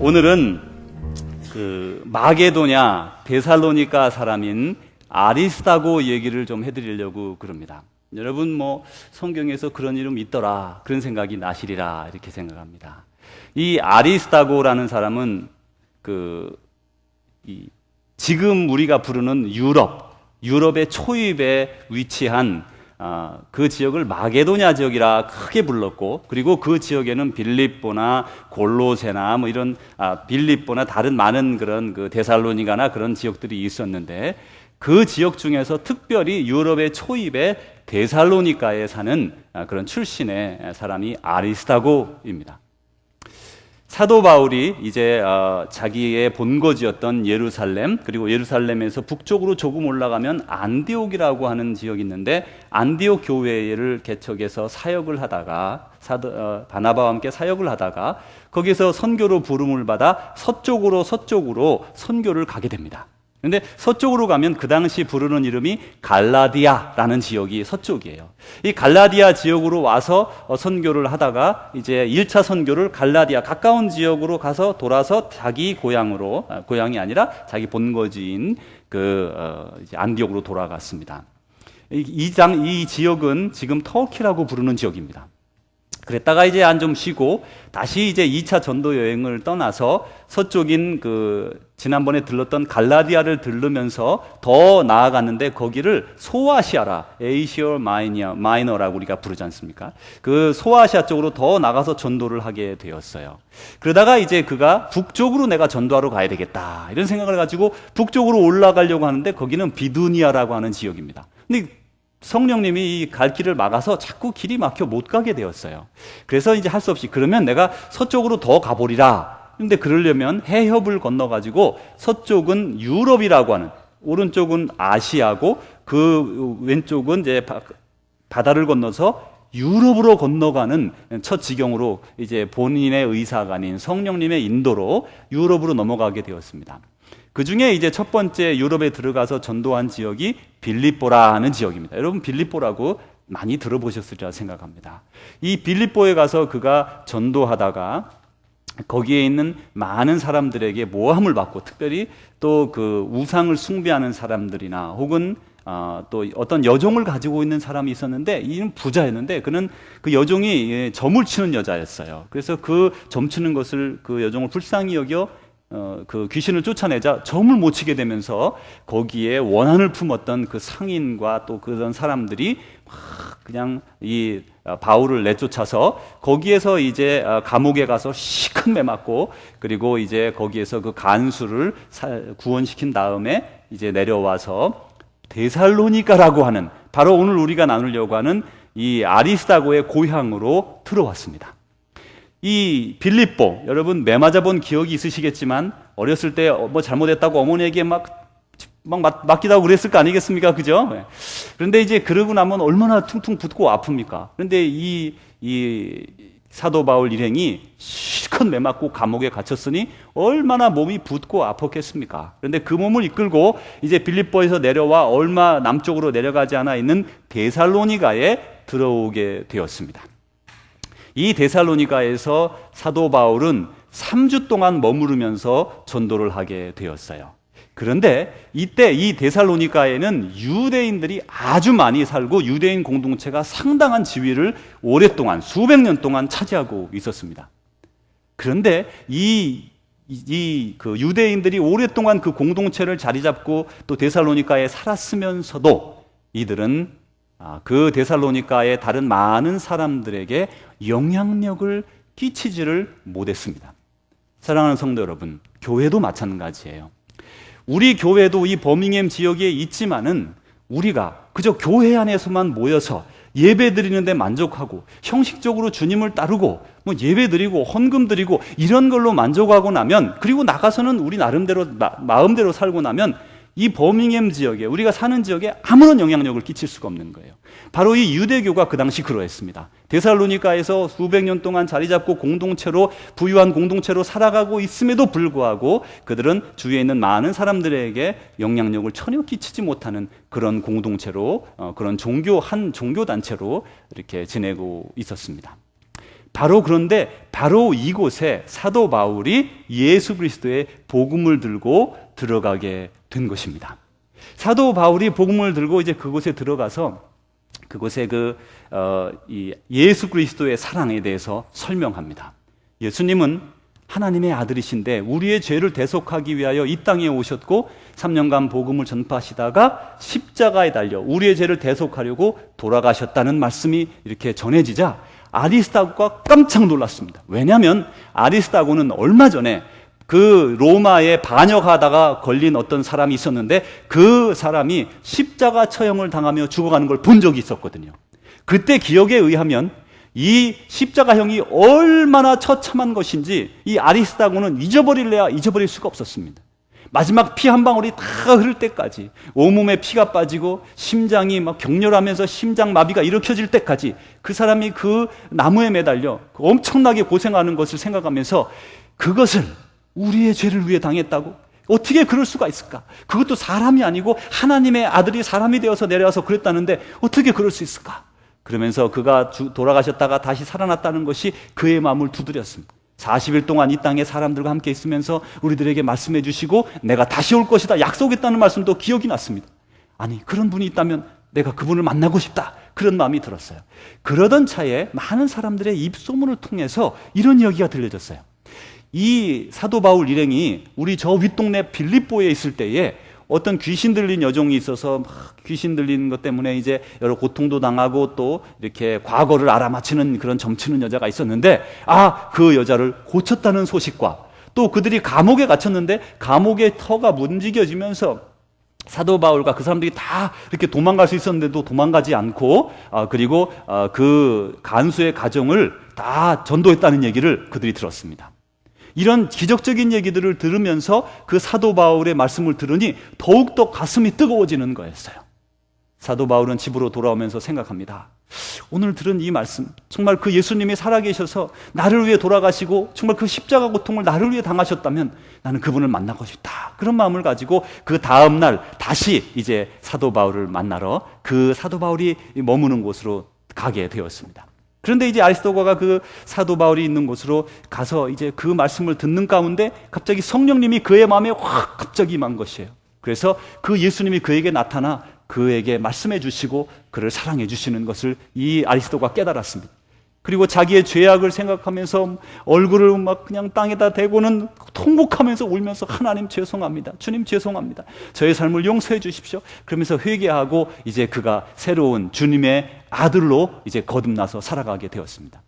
오늘은 그 마게도냐 데살로니가 사람인 아리스다고 얘기를 좀 해드리려고 그럽니다. 여러분 뭐 성경에서 그런 이름 있더라 그런 생각이 나시리라 이렇게 생각합니다. 이 아리스다고라는 사람은 지금 우리가 부르는 유럽의 초입에 위치한 그 지역을 마게도냐 지역이라 크게 불렀고, 그리고 그 지역에는 빌립보나 골로새나 뭐 이런 빌립보나 다른 많은 그런 그 데살로니가나 그런 지역들이 있었는데, 그 지역 중에서 특별히 유럽의 초입에 데살로니가에 사는 그런 출신의 사람이 아리스다고입니다. 사도 바울이 이제 자기의 본거지였던 예루살렘, 그리고 예루살렘에서 북쪽으로 조금 올라가면 안디옥이라고 하는 지역이 있는데, 안디옥 교회를 개척해서 사역을 하다가 바나바와 함께 사역을 하다가 거기서 선교로 부름을 받아 서쪽으로 선교를 가게 됩니다. 그런데 서쪽으로 가면 그 당시 부르는 이름이 갈라디아라는 지역이 서쪽이에요. 이 갈라디아 지역으로 와서 선교를 하다가 이제 1차 선교를 갈라디아 가까운 지역으로 가서 돌아서 자기 고향이 아니라 자기 본거지인 이제 안디옥으로 돌아갔습니다. 이 지역은 지금 터키라고 부르는 지역입니다. 그랬다가 이제 좀 쉬고 다시 이제 2차 전도 여행을 떠나서 서쪽인 지난번에 들렀던 갈라디아를 들르면서 더 나아갔는데, 거기를 소아시아라, 에이시아 마이너라고 우리가 부르지 않습니까? 그 소아시아 쪽으로 더 나가서 전도를 하게 되었어요. 그러다가 이제 그가 북쪽으로 내가 전도하러 가야 되겠다 이런 생각을 가지고 북쪽으로 올라가려고 하는데, 거기는 비두니아라고 하는 지역입니다. 근데 성령님이 이 갈 길을 막아서 자꾸 길이 막혀 못 가게 되었어요. 그래서 이제 할 수 없이 그러면 내가 서쪽으로 더 가보리라. 근데 그러려면 해협을 건너가지고 서쪽은 유럽이라고 하는, 오른쪽은 아시아고 그 왼쪽은 이제 바다를 건너서 유럽으로 건너가는 첫 지경으로 이제 본인의 의사가 아닌 성령님의 인도로 유럽으로 넘어가게 되었습니다. 그 중에 이제 첫 번째 유럽에 들어가서 전도한 지역이 빌립보라는 지역입니다. 여러분 빌립보라고 많이 들어보셨으리라 생각합니다. 이 빌립보에 가서 그가 전도하다가 거기에 있는 많은 사람들에게 모함을 받고, 특별히 또 그 우상을 숭배하는 사람들이나 혹은 또 어떤 여종을 가지고 있는 사람이 있었는데, 이는 부자였는데 그는 그 여종이 점을 치는 여자였어요. 그래서 그 점 치는 것을 그 여종을 불쌍히 여겨 그 귀신을 쫓아내자 점을 못 치게 되면서 거기에 원한을 품었던 그 상인과 또 그런 사람들이 그냥 이 바울을 내쫓아서 거기에서 이제 감옥에 가서 시큰 매맞고, 그리고 이제 거기에서 그 간수를 구원시킨 다음에 이제 내려와서 데살로니가라고 하는, 바로 오늘 우리가 나누려고 하는 이 아리스다고의 고향으로 들어왔습니다. 이 빌립보, 여러분 매맞아 본 기억이 있으시겠지만 어렸을 때 뭐 잘못했다고 어머니에게 막 맡기다고 그랬을 거 아니겠습니까? 그죠? 그런데 이제 그러고 나면 얼마나 퉁퉁 붓고 아픕니까? 그런데 이 사도 바울 일행이 실컷 매맞고 감옥에 갇혔으니 얼마나 몸이 붓고 아팠겠습니까? 그런데 그 몸을 이끌고 이제 빌립보에서 내려와 얼마 남쪽으로 내려가지 않아 있는 데살로니가에 들어오게 되었습니다. 이 데살로니가에서 사도 바울은 3주 동안 머무르면서 전도를 하게 되었어요. 그런데 이때 이 데살로니가에는 유대인들이 아주 많이 살고 유대인 공동체가 상당한 지위를 오랫동안 수백 년 동안 차지하고 있었습니다. 그런데 그 유대인들이 오랫동안 그 공동체를 자리 잡고 또 데살로니가에 살았으면서도 이들은 그 데살로니가의 다른 많은 사람들에게 영향력을 끼치지를 못했습니다. 사랑하는 성도 여러분, 교회도 마찬가지예요. 우리 교회도 이 버밍햄 지역에 있지만은 우리가 그저 교회 안에서만 모여서 예배 드리는데 만족하고 형식적으로 주님을 따르고 뭐 예배 드리고 헌금 드리고 이런 걸로 만족하고 나면, 그리고 나가서는 우리 나름대로 마음대로 살고 나면 이 버밍햄 지역에, 우리가 사는 지역에 아무런 영향력을 끼칠 수가 없는 거예요. 바로 이 유대교가 그 당시 그러했습니다. 데살로니가에서 수백 년 동안 자리 잡고 부유한 공동체로 살아가고 있음에도 불구하고 그들은 주위에 있는 많은 사람들에게 영향력을 전혀 끼치지 못하는 그런 공동체로, 그런 한 종교단체로 이렇게 지내고 있었습니다. 그런데 바로 이곳에 사도 바울이 예수 그리스도의 복음을 들고 들어가게 된 것입니다. 사도 바울이 복음을 들고 이제 그곳에 들어가서 그곳에 예수 그리스도의 사랑에 대해서 설명합니다. 예수님은 하나님의 아들이신데 우리의 죄를 대속하기 위하여 이 땅에 오셨고 3년간 복음을 전파하시다가 십자가에 달려 우리의 죄를 대속하려고 돌아가셨다는 말씀이 이렇게 전해지자 아리스다고가 깜짝 놀랐습니다. 왜냐하면 아리스다고는 얼마 전에 그 로마에 반역하다가 걸린 어떤 사람이 있었는데 그 사람이 십자가 처형을 당하며 죽어가는 걸 본 적이 있었거든요. 그때 기억에 의하면 이 십자가형이 얼마나 처참한 것인지 이 아리스다고는 잊어버릴래야 잊어버릴 수가 없었습니다. 마지막 피 한 방울이 다 흐를 때까지 온몸에 피가 빠지고 심장이 막 격렬하면서 심장마비가 일으켜질 때까지 그 사람이 그 나무에 매달려 엄청나게 고생하는 것을 생각하면서 그것을 우리의 죄를 위해 당했다고? 어떻게 그럴 수가 있을까? 그것도 사람이 아니고 하나님의 아들이 사람이 되어서 내려와서 그랬다는데 어떻게 그럴 수 있을까? 그러면서 그가 돌아가셨다가 다시 살아났다는 것이 그의 마음을 두드렸습니다. 40일 동안 이 땅에 사람들과 함께 있으면서 우리들에게 말씀해 주시고 내가 다시 올 것이다 약속했다는 말씀도 기억이 났습니다. 아니 그런 분이 있다면 내가 그분을 만나고 싶다 그런 마음이 들었어요. 그러던 차에 많은 사람들의 입소문을 통해서 이런 이야기가 들려졌어요. 이 사도 바울 일행이 우리 저 윗동네 빌립보에 있을 때에 어떤 귀신 들린 여종이 있어서 막 귀신 들린 것 때문에 이제 여러 고통도 당하고 또 이렇게 과거를 알아맞히는 그런 점치는 여자가 있었는데 그 여자를 고쳤다는 소식과 또 그들이 감옥에 갇혔는데 감옥의 터가 움직여지면서 사도 바울과 그 사람들이 다 이렇게 도망갈 수 있었는데도 도망가지 않고 그리고 그 간수의 가정을 다 전도했다는 얘기를 그들이 들었습니다. 이런 기적적인 얘기들을 들으면서 그 사도 바울의 말씀을 들으니 더욱더 가슴이 뜨거워지는 거였어요. 사도 바울은 집으로 돌아오면서 생각합니다. 오늘 들은 이 말씀, 정말 그 예수님이 살아계셔서 나를 위해 돌아가시고 정말 그 십자가 고통을 나를 위해 당하셨다면 나는 그분을 만나고 싶다. 그런 마음을 가지고 그 다음 날 다시 이제 사도 바울을 만나러 그 사도 바울이 머무는 곳으로 가게 되었습니다. 그런데 이제 아리스도가가 그 사도 바울이 있는 곳으로 가서 이제 그 말씀을 듣는 가운데 갑자기 성령님이 그의 마음에 확 갑자기 임한 것이에요. 그래서 그 예수님이 그에게 나타나 그에게 말씀해 주시고 그를 사랑해 주시는 것을 이 아리스도가 깨달았습니다. 그리고 자기의 죄악을 생각하면서 얼굴을 막 그냥 땅에다 대고는 통곡하면서 울면서 하나님 죄송합니다. 주님 죄송합니다. 저의 삶을 용서해 주십시오. 그러면서 회개하고 이제 그가 새로운 주님의 아들로 이제 거듭나서 살아가게 되었습니다.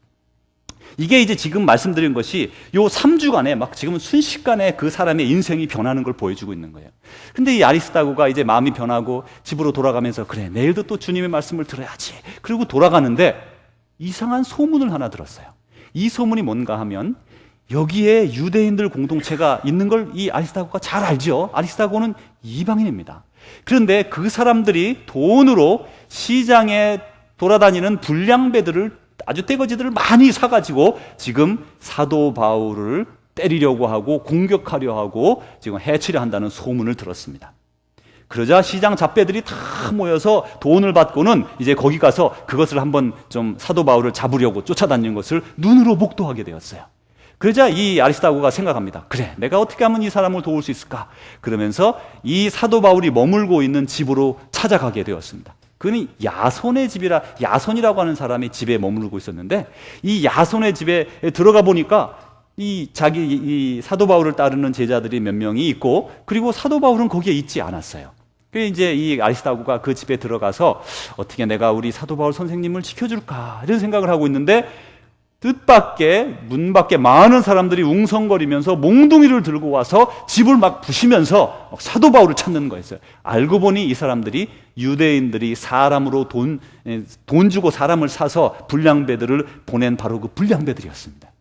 이게 이제 지금 말씀드린 것이 요 3주간에 막 지금 순식간에 그 사람의 인생이 변하는 걸 보여주고 있는 거예요. 근데 이 아리스다고가 이제 마음이 변하고 집으로 돌아가면서 그래 내일도 또 주님의 말씀을 들어야지. 그리고 돌아가는데 이상한 소문을 하나 들었어요. 이 소문이 뭔가 하면 여기에 유대인들 공동체가 있는 걸 이 아리스다고가 잘 알죠. 아리스다고는 이방인입니다. 그런데 그 사람들이 돈으로 시장에 돌아다니는 불량배들을 아주 떼거지들을 많이 사가지고 지금 사도 바울을 때리려고 하고 공격하려 하고 지금 해치려 한다는 소문을 들었습니다. 그러자 시장 잡배들이 다 모여서 돈을 받고는 이제 거기 가서 그것을 한번 좀 사도 바울을 잡으려고 쫓아다니는 것을 눈으로 목도하게 되었어요. 그러자 이 아리스다고가 생각합니다. 그래, 내가 어떻게 하면 이 사람을 도울 수 있을까? 그러면서 이 사도 바울이 머물고 있는 집으로 찾아가게 되었습니다. 그는 야손의 집이라, 야손이라고 하는 사람이 집에 머무르고 있었는데 이 야손의 집에 들어가 보니까 이 사도 바울을 따르는 제자들이 몇 명이 있고 그리고 사도 바울은 거기에 있지 않았어요. 그래서 이제 이 아리스다고가 그 집에 들어가서 어떻게 내가 우리 사도 바울 선생님을 지켜줄까 이런 생각을 하고 있는데 뜻밖의 문 밖에 많은 사람들이 ung성거리면서 몽둥이를 들고 와서 집을 막 부시면서 사도 바울을 찾는 거였어요. 알고 보니 이 사람들이 유대인들이 사람으로 돈 주고 사람을 사서 불량배들을 보낸 바로 그 불량배들이었습니다.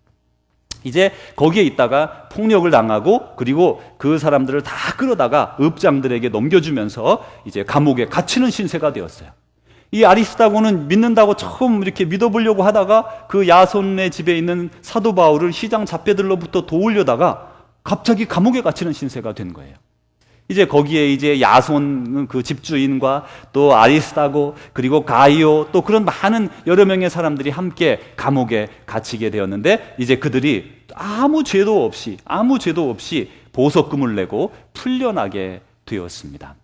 이제 거기에 있다가 폭력을 당하고 그리고 그 사람들을 다 끌어다가 읍장들에게 넘겨주면서 이제 감옥에 갇히는 신세가 되었어요. 이 아리스다고는 믿는다고 처음 이렇게 믿어보려고 하다가 그 야손의 집에 있는 사도 바울을 시장 잡배들로부터 도우려다가 갑자기 감옥에 갇히는 신세가 된 거예요. 이제 거기에 이제 야손 그 집주인과 또 아리스타고 그리고 가이오 또 그런 많은 여러 명의 사람들이 함께 감옥에 갇히게 되었는데 이제 그들이 아무 죄도 없이 보석금을 내고 풀려나게 되었습니다.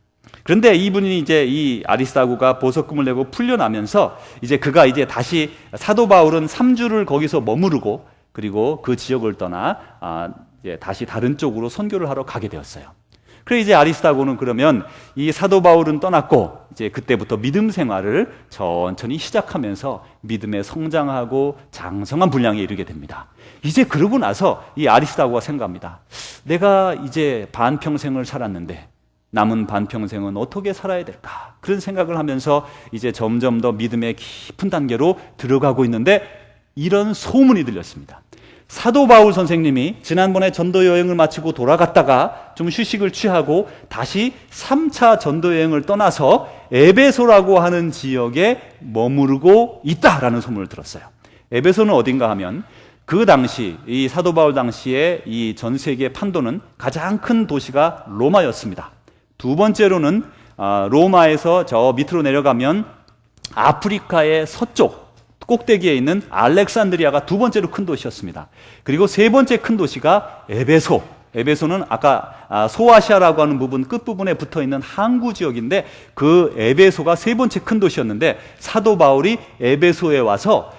그런데 이분이 이제 이 아리스타고가 보석금을 내고 풀려나면서 이제 그가 이제 다시 사도 바울은 3주를 거기서 머무르고 그리고 그 지역을 떠나 이제 다시 다른 쪽으로 선교를 하러 가게 되었어요. 그래 이제 아리스타고는 그러면 이 사도 바울은 떠났고 이제 그때부터 믿음 생활을 천천히 시작하면서 믿음에 성장하고 장성한 분량에 이르게 됩니다. 이제 그러고 나서 이 아리스타고가 생각합니다. 내가 이제 반평생을 살았는데 남은 반평생은 어떻게 살아야 될까? 그런 생각을 하면서 이제 점점 더 믿음의 깊은 단계로 들어가고 있는데 이런 소문이 들렸습니다. 사도 바울 선생님이 지난번에 전도 여행을 마치고 돌아갔다가 좀 휴식을 취하고 다시 3차 전도 여행을 떠나서 에베소라고 하는 지역에 머무르고 있다라는 소문을 들었어요. 에베소는 어딘가 하면 그 당시 이 사도 바울 당시에 이 전 세계 판도는 가장 큰 도시가 로마였습니다. 두 번째로는 로마에서 저 밑으로 내려가면 아프리카의 서쪽 꼭대기에 있는 알렉산드리아가 두 번째로 큰 도시였습니다. 그리고 세 번째 큰 도시가 에베소. 에베소는 아까 소아시아라고 하는 부분 끝부분에 붙어있는 항구 지역인데 그 에베소가 세 번째 큰 도시였는데 사도 바울이 에베소에 와서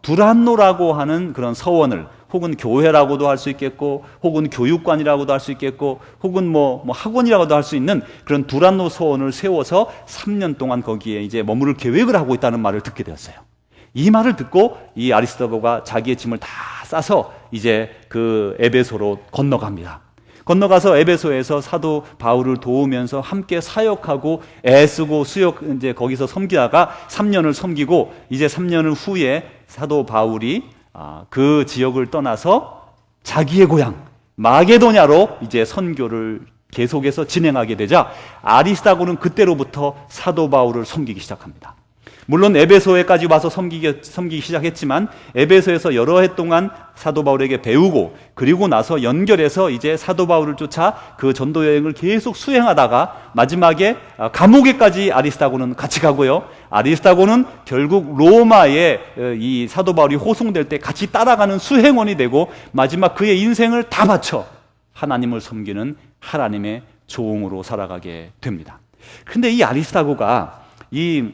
두란노라고 하는 그런 서원을 혹은 교회라고도 할 수 있겠고 혹은 교육관이라고도 할 수 있겠고 혹은 뭐 학원이라고도 할 수 있는 그런 두란노 서원을 세워서 3년 동안 거기에 이제 머무를 계획을 하고 있다는 말을 듣게 되었어요. 이 말을 듣고 이 아리스타고가 자기의 짐을 다 싸서 이제 그 에베소로 건너갑니다. 건너가서 에베소에서 사도 바울을 도우면서 함께 사역하고 애쓰고 이제 거기서 섬기다가 3년을 섬기고 이제 3년 후에 사도 바울이 그 지역을 떠나서 자기의 고향 마게도냐로 이제 선교를 계속해서 진행하게 되자 아리스타고는 그때로부터 사도 바울을 섬기기 시작합니다. 물론 에베소에까지 와서 섬기기 시작했지만 에베소에서 여러 해 동안 사도 바울에게 배우고 그리고 나서 연결해서 이제 사도 바울을 쫓아 그 전도 여행을 계속 수행하다가 마지막에 감옥에까지 아리스타고는 같이 가고요. 아리스타고는 결국 로마에 이 사도 바울이 호송될 때 같이 따라가는 수행원이 되고 마지막 그의 인생을 다 바쳐 하나님을 섬기는 하나님의 종으로 살아가게 됩니다. 그런데 이 아리스타고가 이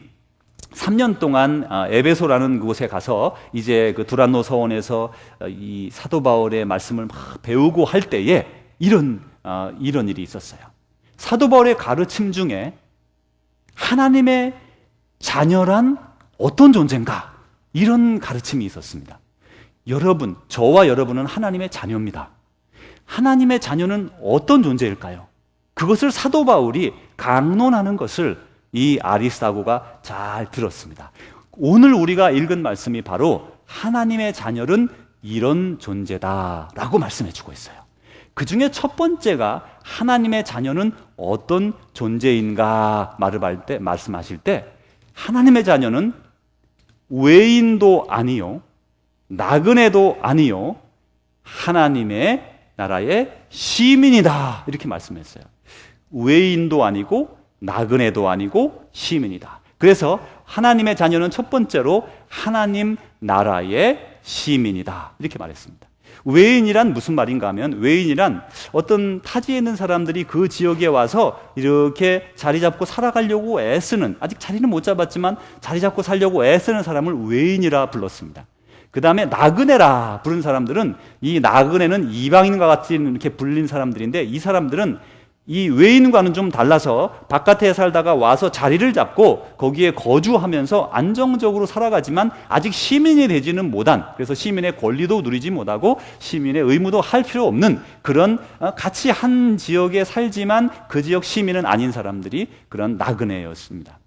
3년 동안 에베소라는 곳에 가서 이제 그 두란노 서원에서 이 사도 바울의 말씀을 막 배우고 할 때에 이런 일이 있었어요. 사도 바울의 가르침 중에 하나님의 자녀란 어떤 존재인가? 이런 가르침이 있었습니다. 여러분, 저와 여러분은 하나님의 자녀입니다. 하나님의 자녀는 어떤 존재일까요? 그것을 사도 바울이 강론하는 것을 이 아리스타고가 잘 들었습니다. 오늘 우리가 읽은 말씀이 바로 하나님의 자녀는 이런 존재다라고 말씀해 주고 있어요. 그 중에 첫 번째가 하나님의 자녀는 어떤 존재인가 말씀하실 때 하나님의 자녀는 외인도 아니요 나그네도 아니요 하나님의 나라의 시민이다 이렇게 말씀했어요. 외인도 아니고 나그네도 아니고 시민이다. 그래서 하나님의 자녀는 첫 번째로 하나님 나라의 시민이다 이렇게 말했습니다. 외인이란 무슨 말인가 하면 외인이란 어떤 타지에 있는 사람들이 그 지역에 와서 이렇게 자리 잡고 살아가려고 애쓰는 아직 자리는 못 잡았지만 자리 잡고 살려고 애쓰는 사람을 외인이라 불렀습니다. 그 다음에 나그네라 부른 사람들은 이 나그네는 이방인과 같이 이렇게 불린 사람들인데 이 사람들은 이 외인과는 좀 달라서 바깥에 살다가 와서 자리를 잡고 거기에 거주하면서 안정적으로 살아가지만 아직 시민이 되지는 못한 그래서 시민의 권리도 누리지 못하고 시민의 의무도 할 필요 없는 그런 같이 한 지역에 살지만 그 지역 시민은 아닌 사람들이 그런 나그네였습니다.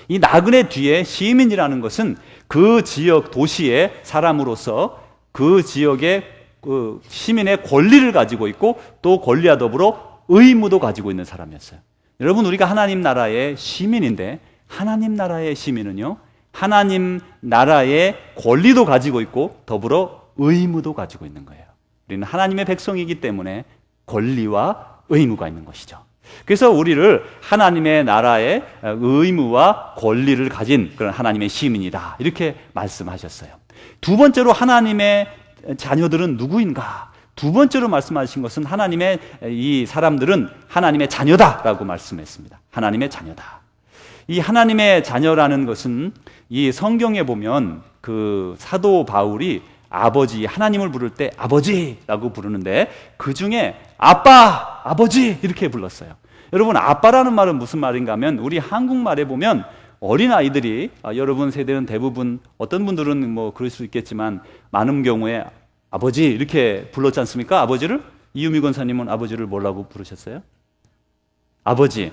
이 나그네 뒤에 시민이라는 것은 그 지역 도시의 사람으로서 그 지역의 그 시민의 권리를 가지고 있고 또 권리와 더불어 의무도 가지고 있는 사람이었어요. 여러분 우리가 하나님 나라의 시민인데 하나님 나라의 시민은요 하나님 나라의 권리도 가지고 있고 더불어 의무도 가지고 있는 거예요. 우리는 하나님의 백성이기 때문에 권리와 의무가 있는 것이죠. 그래서 우리를 하나님의 나라의 의무와 권리를 가진 그런 하나님의 시민이다, 이렇게 말씀하셨어요. 두 번째로 하나님의 자녀들은 누구인가? 두 번째로 말씀하신 것은 하나님의 이 사람들은 하나님의 자녀다라고 말씀했습니다. 하나님의 자녀다. 이 하나님의 자녀라는 것은 이 성경에 보면 그 사도 바울이 아버지, 하나님을 부를 때 아버지라고 부르는데 그 중에 아빠, 아버지 이렇게 불렀어요. 여러분, 아빠라는 말은 무슨 말인가 하면 우리 한국말에 보면 어린아이들이, 여러분 세대는 대부분, 어떤 분들은 뭐 그럴 수 있겠지만 많은 경우에 아버지 이렇게 불렀지 않습니까? 아버지를. 이유미 권사님은 아버지를 뭐라고 부르셨어요? 아버지.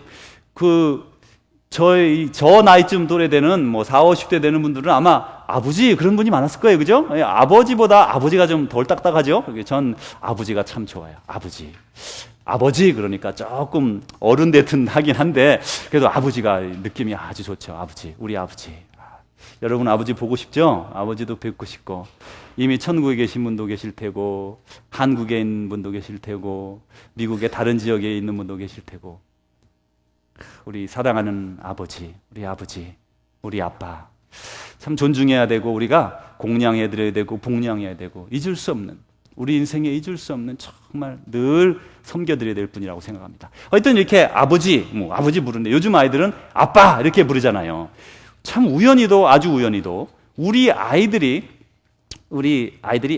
저 나이쯤 또래 되는 뭐 40, 50대 되는 분들은 아마 아버지 그런 분이 많았을 거예요. 그죠? 아버지보다 아버지가 좀 덜 딱딱하죠? 전 아버지가 참 좋아요. 아버지 그러니까 조금 어른 대튼 하긴 한데 그래도 아버지가 느낌이 아주 좋죠. 아버지, 우리 아버지. 여러분 아버지 보고 싶죠? 아버지도 뵙고 싶고, 이미 천국에 계신 분도 계실 테고, 한국에 있는 분도 계실 테고, 미국의 다른 지역에 있는 분도 계실 테고, 우리 사랑하는 아버지, 우리 아빠 참 존중해야 되고, 우리가 공양해 드려야 되고 복양해야 되고, 잊을 수 없는, 우리 인생에 잊을 수 없는, 정말 늘 섬겨드려야 될 분이라고 생각합니다. 하여튼 이렇게 아버지 부르는데 요즘 아이들은 아빠 이렇게 부르잖아요. 참 우연히도, 아주 우연히도 우리 아이들이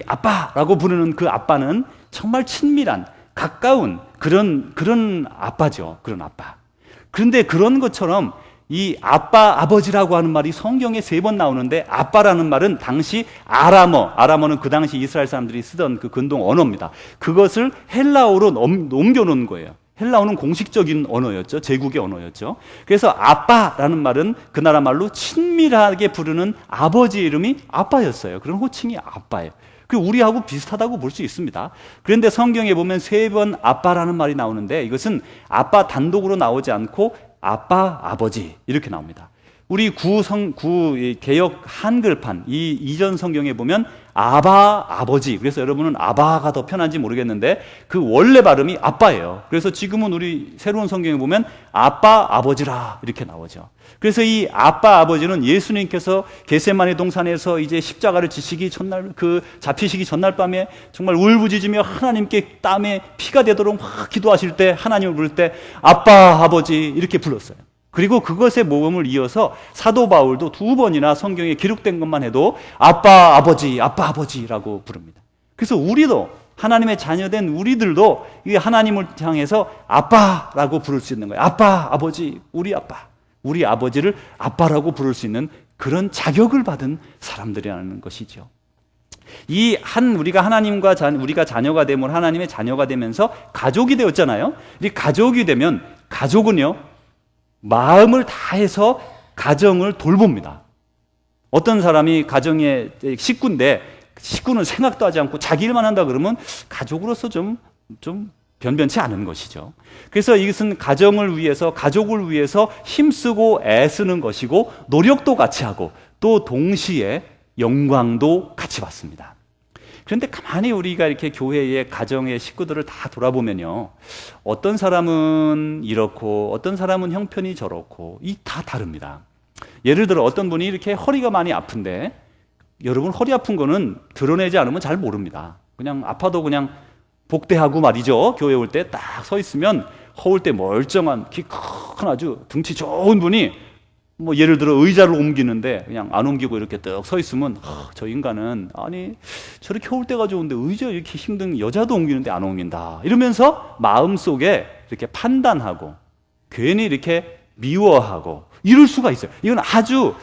아빠라고 부르는 그 아빠는 정말 친밀한, 가까운 그런 아빠죠. 그런 아빠. 그런데 그런 것처럼 이 아빠, 아버지라고 하는 말이 성경에 3번 나오는데, 아빠라는 말은 당시 아람어는 그 당시 이스라엘 사람들이 쓰던 그 근동 언어입니다. 그것을 헬라어로 옮겨놓은 거예요. 헬라어는 공식적인 언어였죠. 제국의 언어였죠. 그래서 아빠라는 말은 그 나라 말로 친밀하게 부르는 아버지 이름이 아빠였어요. 그런 호칭이 아빠예요. 그 우리하고 비슷하다고 볼 수 있습니다. 그런데 성경에 보면 3번 아빠라는 말이 나오는데, 이것은 아빠 단독으로 나오지 않고 아빠, 아버지 이렇게 나옵니다. 우리 개역 한글판 이전 성경에 보면 아바, 아버지. 그래서 여러분은 아바가 더 편한지 모르겠는데 그 원래 발음이 아빠예요. 그래서 지금은 우리 새로운 성경에 보면 아빠, 아버지라 이렇게 나오죠. 그래서 이 아빠, 아버지는 예수님께서 겟세마네 동산에서 이제 십자가를 잡히시기 전날 밤에 정말 울부짖으며 하나님께 땀에 피가 되도록 막 기도하실 때, 하나님을 부를 때 아빠, 아버지 이렇게 불렀어요. 그리고 그것의 모범을 이어서 사도 바울도 2번이나 성경에 기록된 것만 해도 아빠, 아버지라고 부릅니다. 그래서 우리도, 하나님의 자녀된 우리들도 이 하나님을 향해서 아빠라고 부를 수 있는 거예요. 아빠, 아버지, 우리 아빠. 우리 아버지를 아빠라고 부를 수 있는 그런 자격을 받은 사람들이라는 것이죠. 우리가 자녀가 되면, 하나님의 자녀가 되면서 가족이 되었잖아요. 이 가족이 되면, 가족은요, 마음을 다해서 가정을 돌봅니다. 어떤 사람이 가정의 식구인데, 식구는 생각도 하지 않고 자기 일만 한다 그러면 가족으로서 좀 변변치 않은 것이죠. 그래서 이것은 가정을 위해서, 가족을 위해서 힘쓰고 애쓰는 것이고, 노력도 같이 하고, 또 동시에 영광도 같이 받습니다. 그런데 가만히 우리가 이렇게 교회의 가정의 식구들을 다 돌아보면요, 어떤 사람은 이렇고 어떤 사람은 형편이 저렇고, 다 다릅니다. 예를 들어 어떤 분이 이렇게 허리가 많이 아픈데, 여러분 허리 아픈 거는 드러내지 않으면 잘 모릅니다. 그냥 아파도 그냥 복대하고 말이죠. 교회 올 때 딱 서 있으면 허울 때 멀쩡한 키 큰 아주 등치 좋은 분이 뭐 예를 들어 의자를 옮기는데 그냥 안 옮기고 이렇게 딱 서 있으면, 저 인간은 아니 저렇게 허울 때가 좋은데 의자 이렇게 힘든 여자도 옮기는데 안 옮긴다 이러면서 마음속에 이렇게 판단하고 괜히 이렇게 미워하고 이럴 수가 있어요. 이건 아주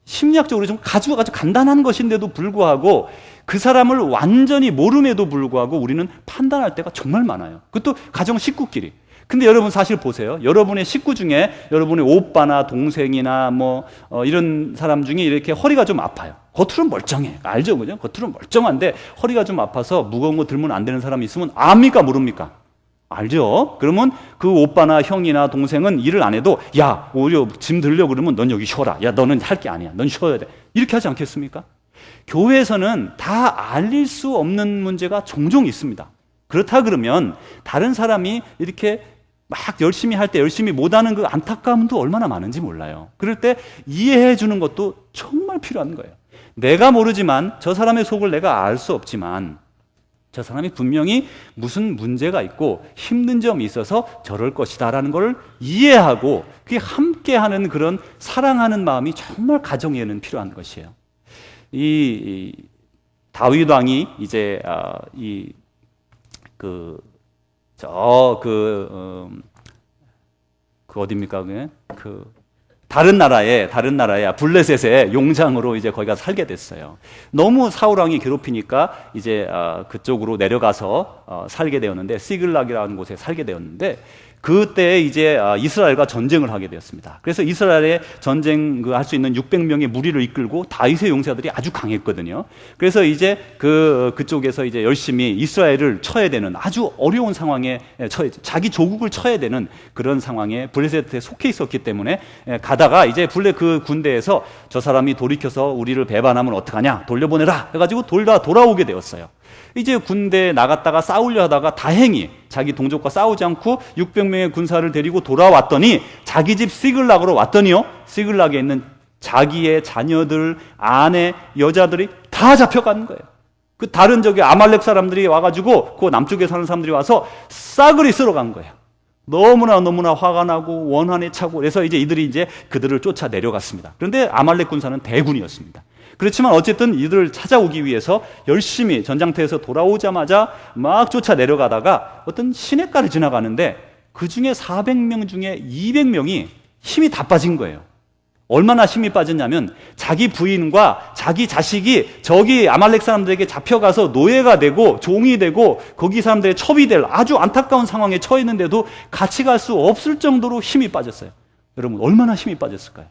심리학적으로 좀 아주 간단한 것인데도 불구하고, 그 사람을 완전히 모름에도 불구하고 우리는 판단할 때가 정말 많아요. 그것도 가정 식구끼리. 근데 여러분 사실 보세요. 여러분의 식구 중에 여러분의 오빠나 동생이나 이런 사람 중에 이렇게 허리가 좀 아파요. 겉으로는 멀쩡해. 알죠? 그죠? 겉으로는 멀쩡한데 허리가 좀 아파서 무거운 거 들면 안 되는 사람이 있으면 압니까? 모릅니까? 알죠? 그러면 그 오빠나 형이나 동생은 일을 안 해도, 야, 오히려 짐 들려 그러면 넌 여기 쉬어라. 야, 너는 할 게 아니야. 넌 쉬어야 돼. 이렇게 하지 않겠습니까? 교회에서는 다 알릴 수 없는 문제가 종종 있습니다. 그렇다 그러면 다른 사람이 이렇게 막 열심히 할 때 열심히 못하는 그 안타까움도 얼마나 많은지 몰라요. 그럴 때 이해해 주는 것도 정말 필요한 거예요. 내가 모르지만, 저 사람의 속을 내가 알 수 없지만 저 사람이 분명히 무슨 문제가 있고 힘든 점이 있어서 저럴 것이다 라는 걸 이해하고 그게 함께하는 그런 사랑하는 마음이 정말 가정에는 필요한 것이에요. 이 다윗 왕이 이제 어디입니까? 다른 나라에 블레셋의 용장으로 이제 거기가 살게 됐어요. 너무 사울 왕이 괴롭히니까 이제 그쪽으로 내려가서 살게 되었는데, 시글락이라는 곳에 살게 되었는데, 그때 이제 이스라엘과 전쟁을 하게 되었습니다. 그래서 이스라엘의 전쟁 할 수 있는 600명의 무리를 이끌고 다윗의 용사들이 아주 강했거든요. 그래서 이제 그쪽에서 이제 열심히 이스라엘을 쳐야 되는 아주 어려운 상황에 자기 조국을 쳐야 되는 그런 상황에 블레셋에 속해 있었기 때문에 가다가 이제 그 군대에서 저 사람이 돌이켜서 우리를 배반하면 어떡하냐, 돌려보내라 해가지고 돌아오게 되었어요. 이제 군대에 나갔다가 싸우려 하다가 다행히 자기 동족과 싸우지 않고 600명의 군사를 데리고 돌아왔더니 자기 집 시글락으로 왔더니요, 시글락에 있는 자기의 자녀들, 아내, 여자들이 다 잡혀가는 거예요. 그 다른 아말렉 사람들이 와가지고 그 남쪽에 사는 사람들이 와서 싸그리 쓸어간 거예요. 너무나 화가 나고 원한에 차고, 그래서 이들이 그들을 쫓아 내려갔습니다. 그런데 아말렉 군사는 대군이었습니다. 그렇지만 어쨌든 이들을 찾아오기 위해서 열심히 전장터에서 돌아오자마자 막 쫓아 내려가다가 어떤 시냇가를 지나가는데 그 중에 400명 중에 200명이 힘이 다 빠진 거예요. 얼마나 힘이 빠졌냐면 자기 부인과 자기 자식이 저기 아말렉 사람들에게 잡혀가서 노예가 되고 종이 되고 거기 사람들의 첩이 될 아주 안타까운 상황에 처해 있는데도 같이 갈 수 없을 정도로 힘이 빠졌어요. 여러분, 얼마나 힘이 빠졌을까요?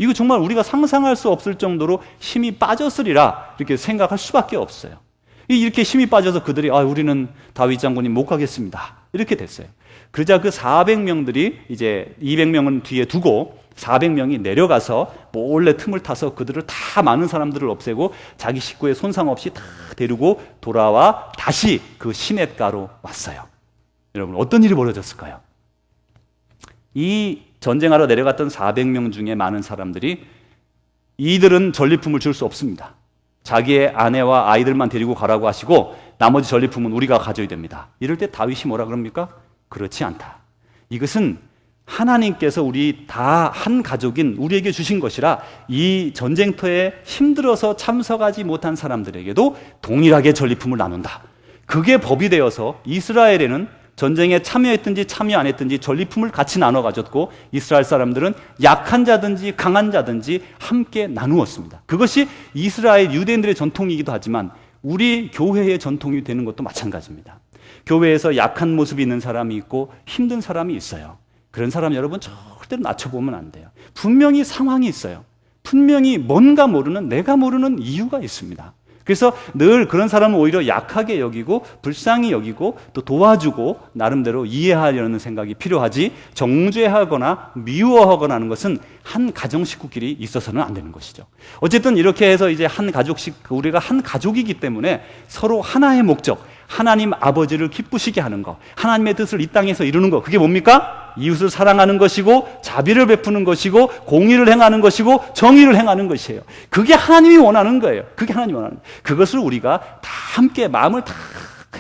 이거 정말 우리가 상상할 수 없을 정도로 힘이 빠졌으리라 이렇게 생각할 수밖에 없어요. 이렇게 힘이 빠져서 그들이 우리는 다윗 장군님 못 가겠습니다 이렇게 됐어요. 그러자 그 400명들이 이제 200명은 뒤에 두고 400명이 내려가서 몰래 틈을 타서 그들을 다 많은 사람들을 없애고 자기 식구의 손상 없이 다 데리고 돌아와 다시 그 시냇가로 왔어요. 여러분, 어떤 일이 벌어졌을까요? 이 전쟁하러 내려갔던 400명 중에 많은 사람들이 이들은 전리품을 줄 수 없습니다. 자기의 아내와 아이들만 데리고 가라고 하시고 나머지 전리품은 우리가 가져야 됩니다. 이럴 때 다윗이 뭐라 그럽니까? 그렇지 않다. 이것은 하나님께서 우리 다 한 가족인 우리에게 주신 것이라 이 전쟁터에 힘들어서 참석하지 못한 사람들에게도 동일하게 전리품을 나눈다. 그게 법이 되어서 이스라엘에는 전쟁에 참여했든지 참여 안 했든지 전리품을 같이 나눠 가졌고 이스라엘 사람들은 약한 자든지 강한 자든지 함께 나누었습니다. 그것이 이스라엘 유대인들의 전통이기도 하지만 우리 교회의 전통이 되는 것도 마찬가지입니다. 교회에서 약한 모습이 있는 사람이 있고 힘든 사람이 있어요. 그런 사람 여러분 절대로 낮춰보면 안 돼요. 분명히 상황이 있어요. 분명히 뭔가 모르는, 내가 모르는 이유가 있습니다. 그래서 늘 그런 사람은 오히려 약하게 여기고 불쌍히 여기고 또 도와주고 나름대로 이해하려는 생각이 필요하지, 정죄하거나 미워하거나 하는 것은 한 가정 식구끼리 있어서는 안 되는 것이죠. 어쨌든 이렇게 해서 이제 우리가 한 가족이기 때문에 서로 하나의 목적, 하나님 아버지를 기쁘시게 하는 것, 하나님의 뜻을 이 땅에서 이루는 것, 그게 뭡니까? 이웃을 사랑하는 것이고 자비를 베푸는 것이고 공의를 행하는 것이고 정의를 행하는 것이에요. 그게 하나님이 원하는 거예요. 그게 하나님이 원하는 거예요. 그것을 우리가 다 함께 마음을 다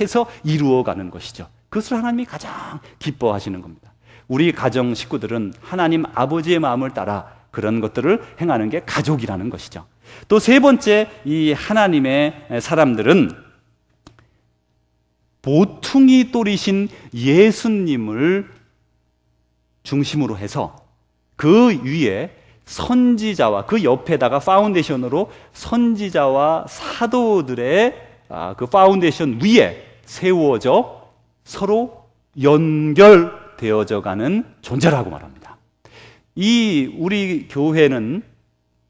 해서 이루어가는 것이죠. 그것을 하나님이 가장 기뻐하시는 겁니다. 우리 가정 식구들은 하나님 아버지의 마음을 따라 그런 것들을 행하는 게 가족이라는 것이죠. 또 세 번째, 이 하나님의 사람들은 보퉁이 돌이신 예수님을 중심으로 해서 그 위에 선지자와 그 옆에다가 파운데이션으로 선지자와 사도들의 그 파운데이션 위에 세워져 서로 연결되어져 가는 존재라고 말합니다. 이 우리 교회는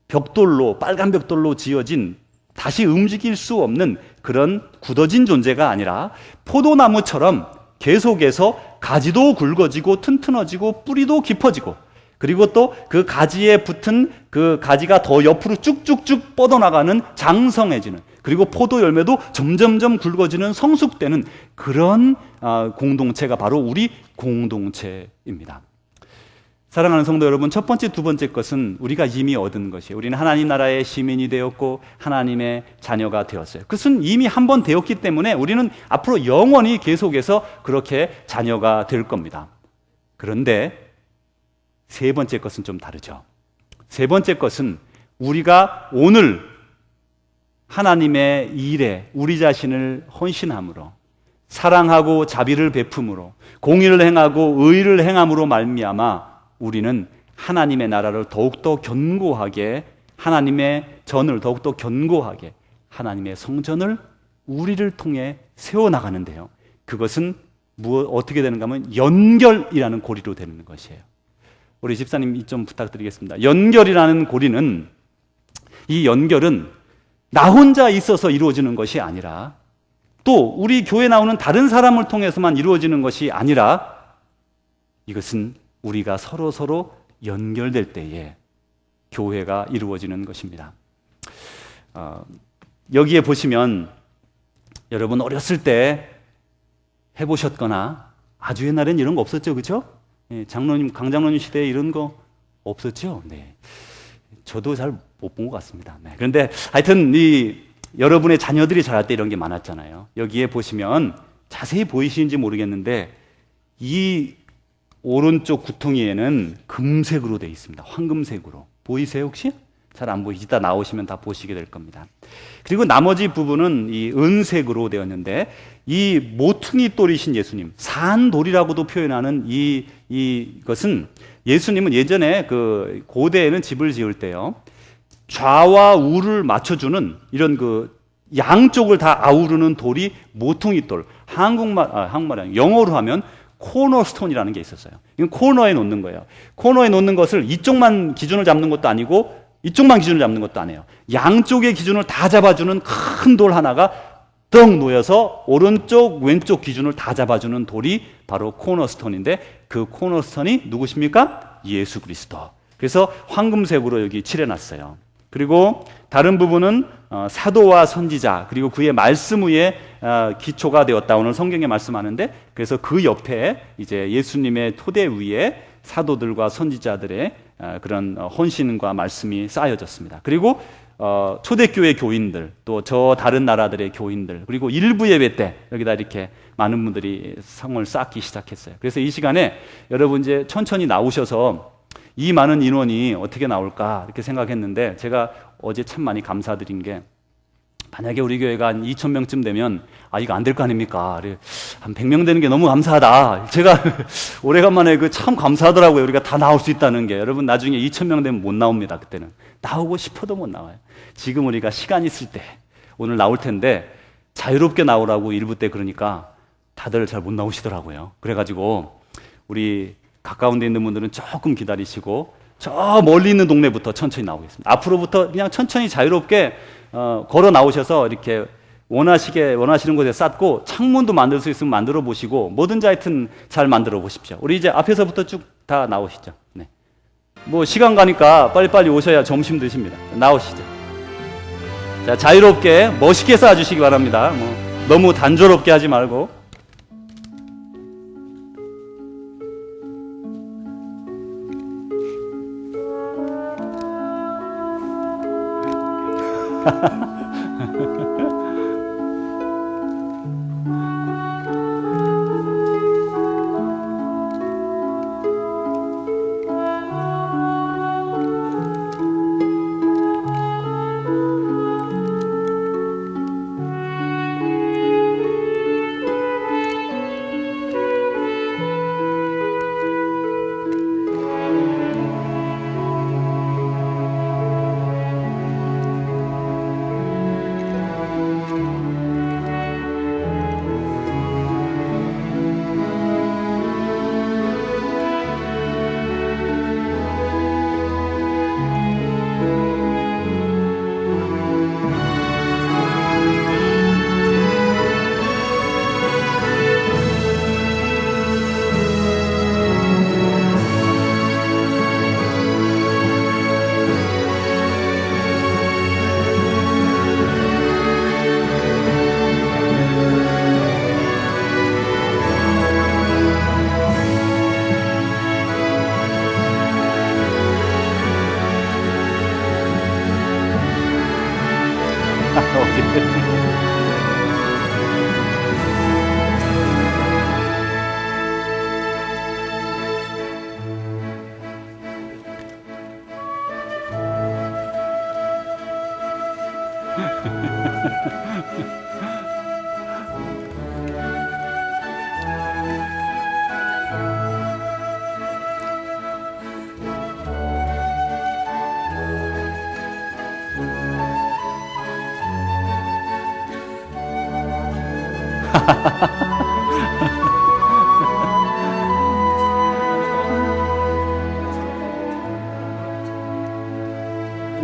벽돌로, 빨간 벽돌로 지어진 다시 움직일 수 없는 그런 굳어진 존재가 아니라 포도나무처럼 계속해서 가지도 굵어지고 튼튼해지고 뿌리도 깊어지고 그리고 또 그 가지에 붙은 그 가지가 더 옆으로 쭉쭉쭉 뻗어나가는 장성해지는 그리고 포도 열매도 점점점 굵어지는 성숙되는 그런 공동체가 바로 우리 공동체입니다. 사랑하는 성도 여러분, 첫 번째, 두 번째 것은 우리가 이미 얻은 것이에요. 우리는 하나님 나라의 시민이 되었고 하나님의 자녀가 되었어요. 그것은 이미 한 번 되었기 때문에 우리는 앞으로 영원히 계속해서 그렇게 자녀가 될 겁니다. 그런데 세 번째 것은 좀 다르죠. 세 번째 것은 우리가 오늘 하나님의 일에 우리 자신을 헌신함으로, 사랑하고 자비를 베품으로, 공의를 행하고 의를 행함으로 말미암아 우리는 하나님의 나라를 더욱더 견고하게, 하나님의 전을 더욱더 견고하게, 하나님의 성전을 우리를 통해 세워나가는데요, 그것은 어떻게 되는가 하면 연결이라는 고리로 되는 것이에요. 우리 집사님 좀 부탁드리겠습니다. 연결이라는 고리는, 이 연결은 나 혼자 있어서 이루어지는 것이 아니라, 또 우리 교회에 나오는 다른 사람을 통해서만 이루어지는 것이 아니라, 이것은 우리가 서로 연결될 때에 교회가 이루어지는 것입니다. 여기에 보시면 여러분 어렸을 때 해보셨거나, 아주 옛날엔 이런 거 없었죠, 그렇죠? 장로님, 강장로님 시대에 이런 거 없었죠? 네. 저도 잘 못 본 것 같습니다. 네. 그런데 하여튼 여러분의 자녀들이 자랄 때 이런 게 많았잖아요. 여기에 보시면 자세히 보이시는지 모르겠는데 이 오른쪽 구통이에는 금색으로 되어 있습니다. 황금색으로. 보이세요 혹시? 잘 안 보이시죠? 이따 나오시면 다 보시게 될 겁니다. 그리고 나머지 부분은 이 은색으로 되었는데, 이 모퉁이 돌이신 예수님, 산돌이라고도 표현하는 이것은, 예수님은 예전에 그 고대에는 집을 지을 때요, 좌와 우를 맞춰주는 이런 양쪽을 다 아우르는 돌이 모퉁이 돌, 한국말, 영어로 하면 코너스톤이라는 게 있었어요. 이건 코너에 놓는 거예요. 코너에 놓는 것을 이쪽만 기준을 잡는 것도 아니고 이쪽만 기준을 잡는 것도 아니에요. 양쪽의 기준을 다 잡아주는 큰 돌 하나가 떡 놓여서 오른쪽 왼쪽 기준을 다 잡아주는 돌이 바로 코너스톤인데, 그 코너스톤이 누구십니까? 예수 그리스도. 그래서 황금색으로 여기 칠해놨어요. 그리고 다른 부분은 사도와 선지자, 그리고 그의 말씀 위에 기초가 되었다, 오늘 성경에 말씀하는데, 그래서 그 옆에 이제 예수님의 토대 위에 사도들과 선지자들의 그런 헌신과 말씀이 쌓여졌습니다. 그리고 초대교회 교인들, 또 저 다른 나라들의 교인들, 그리고 일부 예배 때 여기다 이렇게 많은 분들이 성을 쌓기 시작했어요. 그래서 이 시간에 여러분 이제 천천히 나오셔서 이 많은 인원이 어떻게 나올까 이렇게 생각했는데, 제가 어제 참 많이 감사드린 게, 만약에 우리 교회가 한 2,000명쯤 되면 이거 안 될 거 아닙니까? 한 100명 되는 게 너무 감사하다. 제가 오래간만에 참 감사하더라고요. 우리가 다 나올 수 있다는 게. 여러분 나중에 2,000명 되면 못 나옵니다. 그때는 나오고 싶어도 못 나와요. 지금 우리가 시간 있을 때 오늘 나올 텐데 자유롭게 나오라고 일부 때 그러니까 다들 잘 못 나오시더라고요. 그래가지고 우리 가까운 데 있는 분들은 조금 기다리시고 저 멀리 있는 동네부터 천천히 나오겠습니다. 앞으로부터 그냥 천천히 자유롭게 걸어 나오셔서 이렇게 원하시는 곳에 쌓고, 창문도 만들 수 있으면 만들어 보시고, 뭐든지 하여튼 잘 만들어 보십시오. 우리 이제 앞에서부터 쭉 다 나오시죠. 네. 뭐 시간 가니까 빨리빨리 오셔야 점심 드십니다. 나오시죠. 자, 자유롭게 멋있게 쌓아주시기 바랍니다. 너무 단조롭게 하지 말고.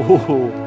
오.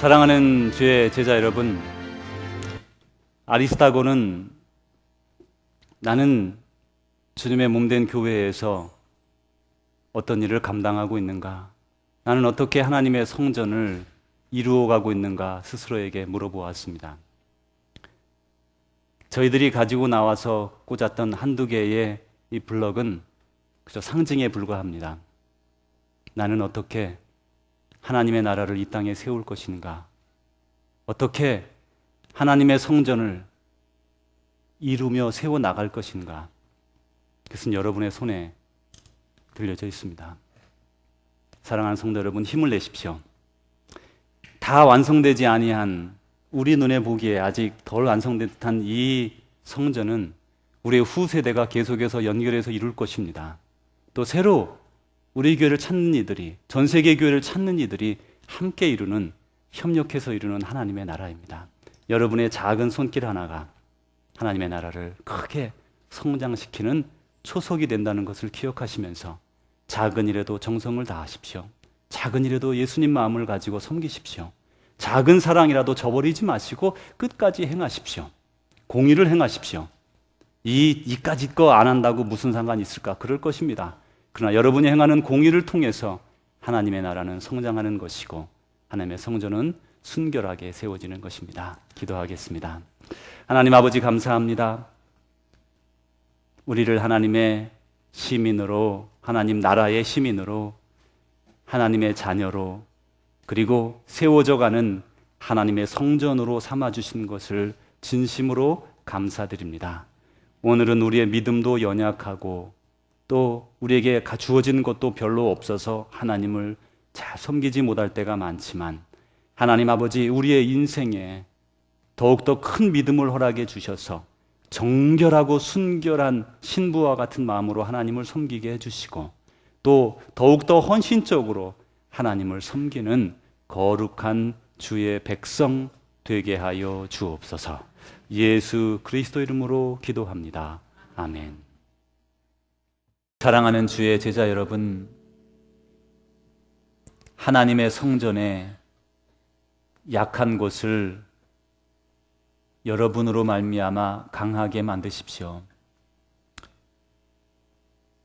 사랑하는 주의 제자 여러분, 아리스타고는 나는 주님의 몸된 교회에서 어떤 일을 감당하고 있는가, 나는 어떻게 하나님의 성전을 이루어가고 있는가 스스로에게 물어보았습니다. 저희들이 가지고 나와서 꽂았던 한두 개의 이 블럭은 그저 상징에 불과합니다. 나는 어떻게 하나님의 나라를 이 땅에 세울 것인가? 어떻게 하나님의 성전을 이루며 세워나갈 것인가? 그것은 여러분의 손에 들려져 있습니다. 사랑하는 성도 여러분, 힘을 내십시오. 다 완성되지 아니한, 우리 눈에 보기에 아직 덜 완성된 듯한 이 성전은 우리의 후세대가 계속해서 연결해서 이룰 것입니다. 또 새로 우리 교회를 찾는 이들이, 전 세계 교회를 찾는 이들이 함께 이루는, 협력해서 이루는 하나님의 나라입니다. 여러분의 작은 손길 하나가 하나님의 나라를 크게 성장시키는 초석이 된다는 것을 기억하시면서 작은 일에도 정성을 다하십시오. 작은 일에도 예수님 마음을 가지고 섬기십시오. 작은 사랑이라도 저버리지 마시고 끝까지 행하십시오. 공의를 행하십시오. 이까짓 거 안 한다고 무슨 상관이 있을까? 그럴 것입니다. 그러나 여러분이 행하는 공의를 통해서 하나님의 나라는 성장하는 것이고 하나님의 성전은 순결하게 세워지는 것입니다. 기도하겠습니다. 하나님 아버지, 감사합니다. 우리를 하나님의 시민으로, 하나님 나라의 시민으로, 하나님의 자녀로, 그리고 세워져가는 하나님의 성전으로 삼아주신 것을 진심으로 감사드립니다. 오늘은 우리의 믿음도 연약하고 또 우리에게 주어진 것도 별로 없어서 하나님을 잘 섬기지 못할 때가 많지만, 하나님 아버지, 우리의 인생에 더욱더 큰 믿음을 허락해 주셔서 정결하고 순결한 신부와 같은 마음으로 하나님을 섬기게 해주시고, 또 더욱더 헌신적으로 하나님을 섬기는 거룩한 주의 백성 되게 하여 주옵소서. 예수 그리스도 이름으로 기도합니다. 아멘. 사랑하는 주의 제자 여러분, 하나님의 성전에 약한 곳을 여러분으로 말미암아 강하게 만드십시오.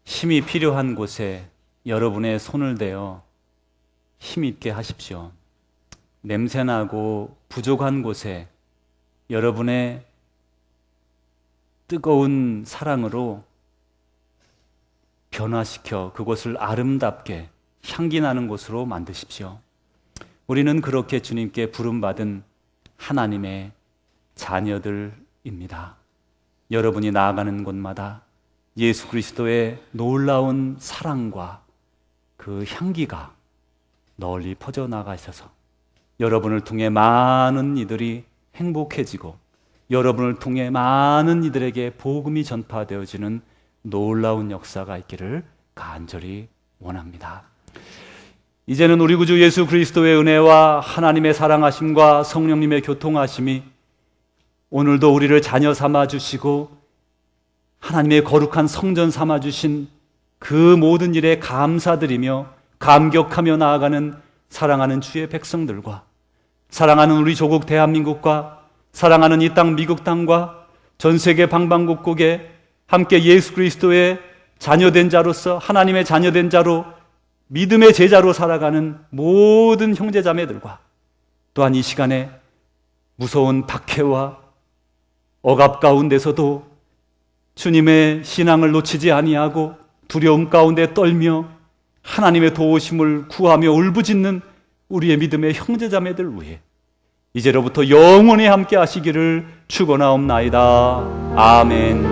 힘이 필요한 곳에 여러분의 손을 대어 힘 있게 하십시오. 냄새나고 부족한 곳에 여러분의 뜨거운 사랑으로 변화시켜 그곳을 아름답게 향기 나는 곳으로 만드십시오. 우리는 그렇게 주님께 부름받은 하나님의 자녀들입니다. 여러분이 나아가는 곳마다 예수 그리스도의 놀라운 사랑과 그 향기가 널리 퍼져나가 있어서 여러분을 통해 많은 이들이 행복해지고 여러분을 통해 많은 이들에게 복음이 전파되어지는 놀라운 역사가 있기를 간절히 원합니다. 이제는 우리 구주 예수 그리스도의 은혜와 하나님의 사랑하심과 성령님의 교통하심이 오늘도 우리를 자녀 삼아주시고 하나님의 거룩한 성전 삼아주신 그 모든 일에 감사드리며 감격하며 나아가는 사랑하는 주의 백성들과 사랑하는 우리 조국 대한민국과 사랑하는 이 땅 미국 땅과 전 세계 방방곡곡에 함께 예수 그리스도의 자녀된 자로서 하나님의 자녀된 자로 믿음의 제자로 살아가는 모든 형제자매들과 또한 이 시간에 무서운 박해와 억압 가운데서도 주님의 신앙을 놓치지 아니하고 두려움 가운데 떨며 하나님의 도우심을 구하며 울부짖는 우리의 믿음의 형제자매들 위해 이제로부터 영원히 함께 하시기를 축원하옵나이다. 아멘.